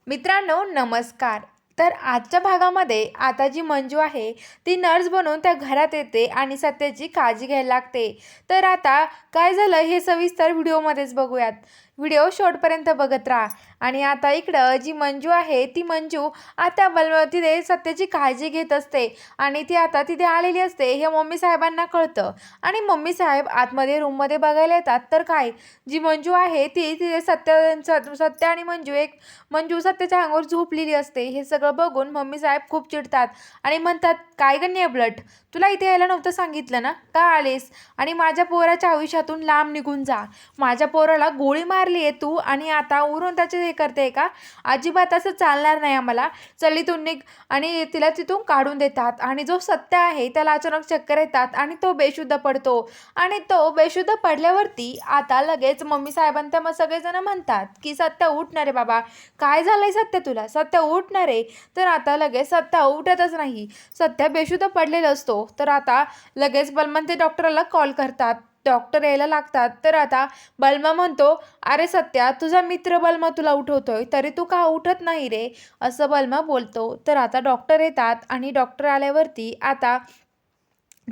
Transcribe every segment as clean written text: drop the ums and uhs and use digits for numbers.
मित्रांनो नमस्कार. तर आजच्या भागामध्ये आता जी मंजू आहे ती नर्स बनून त्या घरात येते आणि सत्याची काळजी घ्यायला लागते. तर आता काय झालं हे सविस्तर व्हिडिओमध्येच बघूयात. व्हिडिओ शेवटपर्यंत बघत राहा. आणि आता इकडं जी मंजू आहे ती मंजू आता तिथे सत्याची काळजी घेत असते आणि ती आता तिथे आलेली असते हे मम्मी साहेबांना कळतं. आणि मम्मी साहेब आतमध्ये रूममध्ये बघायला येतात. तर काय जी मंजू आहे ती तिथे सत्य आणि मंजू सत्याच्या अंगावर झोपलेली असते. हे सगळं बघून मम्मी साहेब खूप चिडतात आणि म्हणतात, काय गं ब्लड, तुला इथे यायला नव्हतं सांगितलं ना, का आलेस? आणि माझ्या पोराच्या आयुष्यातून लांब निघून जा. माझ्या पोराला गोळी मारली आहे तू आणि आता उरून त्याचे हे करते का? अजिबात असं चालणार नाही आम्हाला. चल इथून निघ. आणि तिला तिथून काढून देतात. आणि जो सत्य आहे त्याला अचानक चक्कर येतात आणि तो बेशुद्ध पडतो. आणि तो बेशुद्ध पडल्यावरती आता लगेच मम्मी साहेबांना मग सगळेजण म्हणतात की सत्य उठणार आहे बाबा, काय झालंय सत्य, तुला सत्य उठणार आहे. तर आता लगेच सत्य उठतच नाही. सत्य बेशुद्ध पडलेला असतो. तर आता लगेच बलवंत ते डॉक्टरला कॉल करतात. डॉक्टर यायला लागतात. तर आता बलमा म्हणतो, अरे सत्या, तुझा मित्र बलमा तुला उठवतोय तरी तू का उठत नाही रे, असं बलमा बोलतो. तर आता डॉक्टर येतात आणि डॉक्टर आल्यावरती आता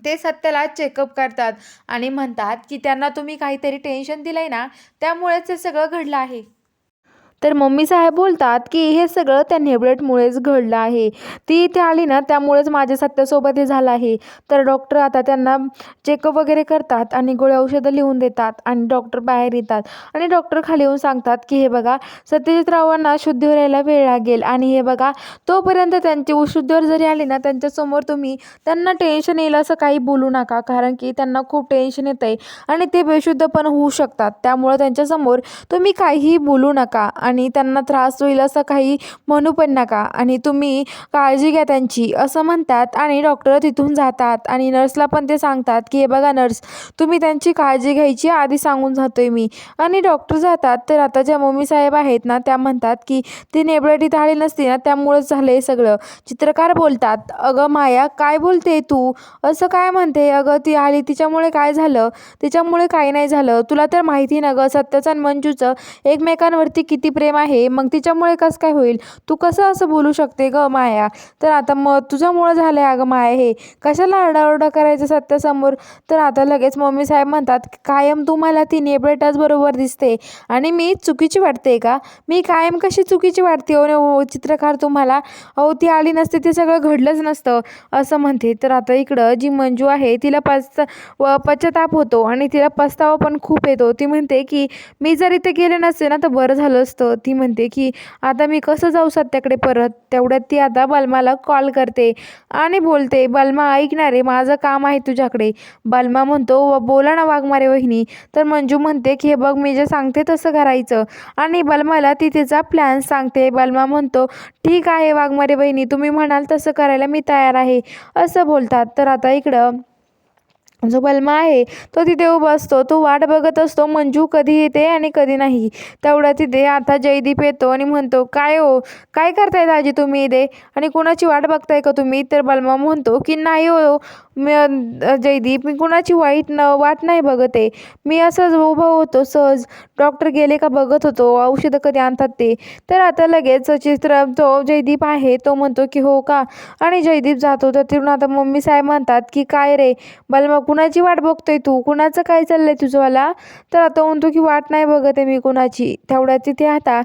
ते सत्याला चेकअप करतात आणि म्हणतात की त्यांना तुम्ही काहीतरी टेन्शन दिलंय ना, त्यामुळेच हे सगळं घडलं आहे. तर मम्मी साहेब बोलतात की हे सगळं त्या नेबलेटमुळेच घडलं आहे. ती इथे आली ना, त्यामुळेच माझ्या सत्यासोबत हे झालं आहे. तर डॉक्टर आता त्यांना चेकअप वगैरे करतात आणि गोळ्या औषधं लिहून देतात आणि डॉक्टर बाहेर येतात आणि डॉक्टर खाली येऊन सांगतात की हे बघा, सत्यजितरावांना शुद्धीवर यायला वेळ लागेल आणि हे बघा, तोपर्यंत त्यांची शुद्धीवर जरी आली ना, त्यांच्यासमोर तुम्ही त्यांना टेन्शन येईल असं काही बोलू नका, कारण की त्यांना खूप टेन्शन येतं आहे आणि ते बेशुद्ध पण होऊ शकतात. त्यामुळं त्यांच्यासमोर तुम्ही काहीही बोलू नका आणि त्यांना त्रास होईल असं काही म्हणू पण नका आणि तुम्ही काळजी घ्या त्यांची, असं म्हणतात. आणि डॉक्टर तिथून जातात आणि नर्सला पण ते सांगतात की हे बघा नर्स, तुम्ही त्यांची काळजी घ्यायची आधी सांगून जातोय मी. आणि डॉक्टर जातात. तर आता ज्या मम्मी साहेब आहेत ना, त्या म्हणतात की ती नेबळटी आली नसती ना, त्यामुळंच झालं हे सगळं. चित्रकार बोलतात, अगं माया, काय बोलते तू, असं काय म्हणते? अगं ती आली तिच्यामुळे काय झालं? तिच्यामुळे काही नाही झालं. तुला तर माहिती ना गं, सत्याचं आणि मंजूचं एकमेकांवरती किती प्रेम आहे, मग तिच्यामुळे कसं काय होईल? तू कसं असं बोलू शकते गं माया? तर आता मग तुझ्यामुळं झालंय अगं माया हे, कशाला आरडाओरडा करायचं सत्यासमोर? तर आता लगेच मम्मी साहेब म्हणतात, कायम तुम्हाला ती नेबळटाच बरोबर दिसते आणि मी चुकीची वाटते का? मी कायम कशी चुकीची वाटते हो चित्रकार तुम्हाला? अहो ती आली नसते ते सगळं घडलंच नसतं, असं म्हणते. तर आता इकडं जी मंजू आहे तिला पश्चाताप होतो आणि तिला पस्तावा पण खूप येतो. ती म्हणते की मी जर इथे गेले नसते ना तर बरं झालं असतं. ती म्हणते की आता मी कसं जाऊ सत्याकडे परत. तेवढ्यात ती आता बलमाला कॉल करते आणि बोलते, बलमा ऐकणार आहे, माझं काम आहे तुझ्याकडे. बलमा म्हणतो, बोला ना वाघमारे वहिनी." तर मंजू म्हणते की हे बघ, मी जे सांगते तसं करायचं आणि बलमाला ती तिचा प्लॅन सांगते. बलमा म्हणतो, ठीक आहे वाघमारे वहिनी, तुम्ही म्हणाल तसं करायला मी तयार आहे, असं बोलतात. तर आता इकडं जो बलमा आहे तो तिथे उभा असतो. तो वाट बघत असतो मंजू कधी येते आणि कधी नाही. तेवढ्या तिथे आता जयदीप येतो आणि म्हणतो, काय हो, काय करताय दाजी तुम्ही इथे आणि कुणाची वाट बघताय का तुम्ही? तर बलमा म्हणतो की नाही हो जयदीप, मी कुणाची वाट नाही बघत आहे. मी असंच उभं होतो सहज, डॉक्टर गेले का बघत होतो औषधं कधी आणतात ते. तर आता लगेच जो जयदीप आहे तो म्हणतो की हो का? आणि जयदीप जातो. तर तिथून आता मम्मी साहेब म्हणतात की काय रे बलमा, कुणाची वाट बघतोय तू? कुणाचं काय चाललंय तुझंवाला? तर आता म्हणतो की वाट नाही बघत आहे मी कुणाची. तेवढ्यात तिथे आता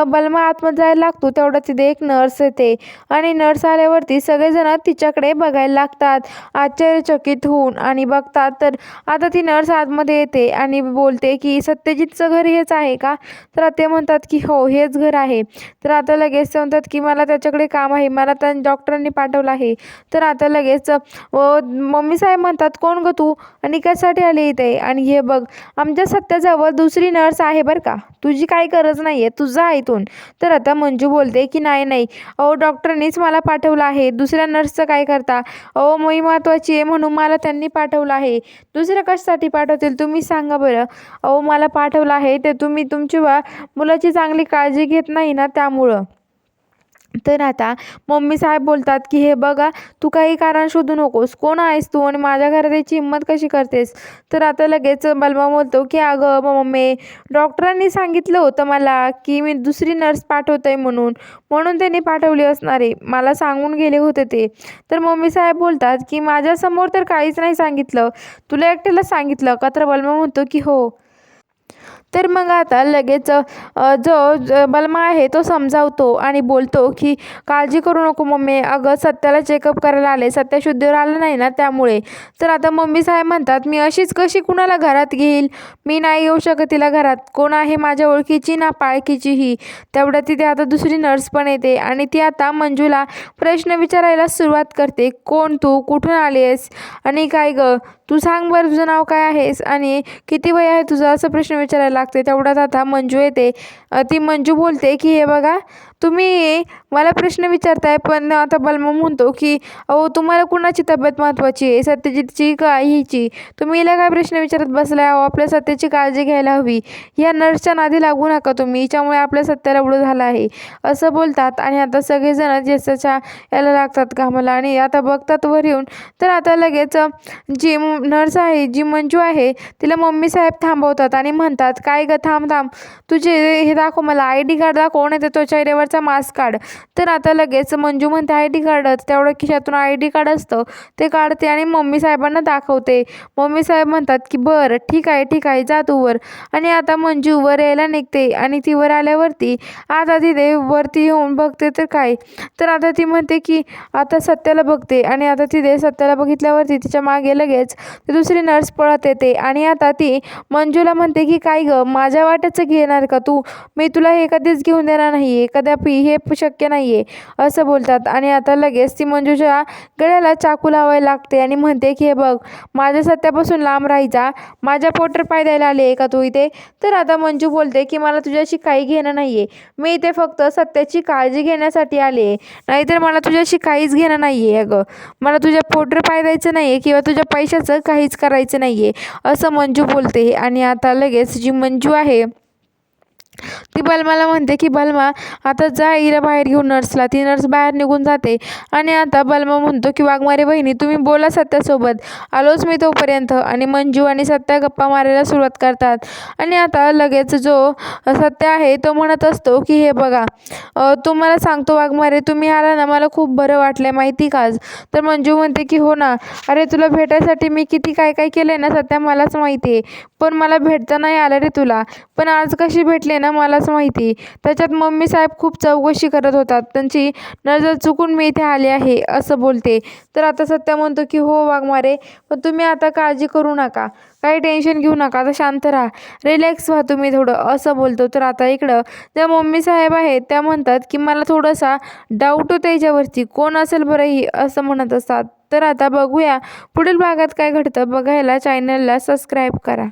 बलमा आतमध्ये जायला लागतो. तेवढ्यात तिथे एक नर्स येते आणि नर्स आल्यावरती सगळेजण तिच्याकडे बघायला लागतात आश्चर्यचकित होऊन आणि बघतात. तर आता ती नर्स आतमध्ये येते आणि बोलते की सत्यजितचं घर हेच आहे का? तर ते म्हणतात की हो, हेच घर आहे. तर आता लगेच ते म्हणतात की मला त्याच्याकडे काम आहे, मला त्या डॉक्टरांनी पाठवलं आहे. तर आता लगेच मम्मी साहेब म्हणतात, कोण गं तू आणि कशासाठी आली इथे? आणि हे बघ, आमच्या सत्याजवळ दुसरी नर्स आहे बरं का, तुझी काही गरज नाही आहे, तू जा इथून. तर आता मंजू बोलते की नाही नाही, अहो डॉक्टरांनीच मला पाठवलं आहे, दुसऱ्या नर्सचं काय करता? अहो मी महत्त्वाची आहे म्हणून मला त्यांनी पाठवलं आहे, दुसरं कशासाठी पाठवतील तुम्ही सांगा बरं? अहो मला पाठवलं आहे ते तुम्ही तुमची मुलाची चांगली काळजी घेत नाही ना, त्यामुळं. तर आता मम्मी साहेब बोलतात की हे बघा, तू काही कारण शोधू नकोस, कोण आहेस तू आणि माझ्या घरात यायची हिंमत कशी करतेस. तर आता लगेच बलमा बोलतो की अगं मम्मी, डॉक्टरांनी सांगितलं होतं मला की मी दुसरी नर्स पाठवतोय म्हणून म्हणून त्यांनी पाठवली असणार आहे, मला सांगून गेले होते ते. तर मम्मी साहेब बोलतात की माझ्यासमोर तर काहीच नाही सांगितलं, तुला एकट्याला सांगितलं का. तर बलमा म्हणतो की हो. तर मग आता लगेच बलमा आहे तो समजावतो आणि बोलतो की काळजी करू नको मम्मी, अगं सत्याला चेकअप करायला आले, सत्या शुद्धीवर आला नाही ना त्यामुळे. तर आता मम्मी साहेब म्हणतात मी अशीच कशी कुणाला घरात घेईल, मी नाही येऊ शकत तिला घरात, कोण आहे माझ्या ओळखीची ना पाळखीची ही. तेवढ्या तिथे आता दुसरी नर्स पण येते आणि ती आता मंजूला प्रश्न विचारायला सुरुवात करते, कोण तू, कुठून आली आहेस आणि काय गं, तू सांग बरं तुझं नाव काय आहेस आणि किती वय आहे तुझं, असं प्रश्न विचारायला लागते. तेवढ्यात आता मंजू येते. ती मंजू बोलते की हे बघा, तुम्ही मला प्रश्न विचारताय, पण आता बलमा म्हणतो की अहो तुम्हाला कुणाची तब्येत महत्त्वाची आहे, सत्यजितची का हिची, तुम्ही हिला काय प्रश्न विचारत बसलाय. अहो आपल्या सत्याची काळजी घ्यायला हवी, या नर्सच्या नादी लागू नका तुम्ही, हिच्यामुळे आपल्या सत्याला एवढं झालं आहे असं बोलतात. आणि आता सगळेजण ज्याच्या याला लागतात कामाला आणि आता बघतात वर येऊन. तर आता लगेच जी नर्स आहे, जी मंजू आहे, तिला मम्मी साहेब थांबवतात आणि म्हणतात काय गं, थांब थांब, तुझे हे दाखव मला, ID कार्ड दाखव, नाही तर तो चेहऱ्यावरचा मास्क काढ. तर आता लगेच मंजू म्हणते ID कार्डच. तेवढं खिशातून ID कार्ड असतं ते काढते आणि मम्मी साहेबांना दाखवते. मम्मी साहेब म्हणतात की बरं ठीक आहे जा तू वर. आणि आता मंजू वर यायला निघते आणि ती वर आल्यावरती आता तिथे वरती येऊन बघते तर काय, तर आता ती म्हणते की आता सत्याला बघते आणि आता तिथे सत्याला बघितल्यावरती तिच्या मागे लगेच ती दुसरी नर्स पळत येते आणि आता ती मंजूला म्हणते की काय गं, माझ्या वाट्याचं घेणार का तू, मी तुला हे कधीच घेऊन देणार नाही आहे, कदापि हे शक्य नाही आहे असं बोलतात. आणि आता लगेच ती मंजूच्या गळ्याला चाकू लावायला लागते आणि म्हणते की हे बघ, माझ्या सत्यापासून लांब राहायचा, माझ्या पोटर पाय द्यायला आले आहे का तू इथे. तर आता मंजू बोलते की मला तुझ्याशी काही घेणं नाही आहे, मी इथे फक्त सत्याची काळजी घेण्यासाठी आले आहे, नाहीतर मला तुझ्याशी काहीच घेणं नाही आहे. अगं मला तुझ्या पोटर पाय द्यायचं नाही आहे किंवा तुझ्या पैशाचं काहीच करायचं नाही आहे असं मंजू बोलते. आणि आता लगेच जी मंजू आहे ती बलमाला म्हणते की बलमा आता जा हिला बाहेर घेऊन नर्सला. ती नर्स बाहेर निघून जाते आणि आता बलमा म्हणतो की वाघमारे वहिनी तुम्ही बोला सत्यासोबत, आलोच मी तोपर्यंत. आणि मंजू आणि सत्या गप्पा मारायला सुरुवात करतात. आणि आता लगेच जो सत्य आहे तो म्हणत असतो की हे बघा, तुम्हाला सांगतो वाघमारे, तुम्ही आला ना मला खूप बरं वाटलं माहिती का आज. तर मंजू म्हणते की हो ना, अरे तुला भेटायसाठी मी किती काय काय केलं आहे ना सत्या, मलाच माहिती आहे, पण मला भेटता नाही आलं रे तुला, पण आज कशी भेटले ना मलाच माहिती. त्याच्यात मम्मी साहेब खूप चौकशी करत होतात, त्यांची नजर चुकून मी इथे आले आहे असं बोलते. तर आता सत्या म्हणतो की हो वाघमारे, पण तुम्ही आता काळजी करू नका, काही टेन्शन घेऊ नका, आता शांत राहा, रिलॅक्स व्हा तुम्ही थोडं असं बोलतो. तर आता इकडं त्या मम्मी साहेब आहेत त्या म्हणतात की मला थोडासा डाऊट होतं याच्यावरती, कोण असेल बरं ही असं म्हणत असतात. तर आता बघूया पुढील भागात काय घडतं. बघायला चॅनलला सबस्क्राईब करा.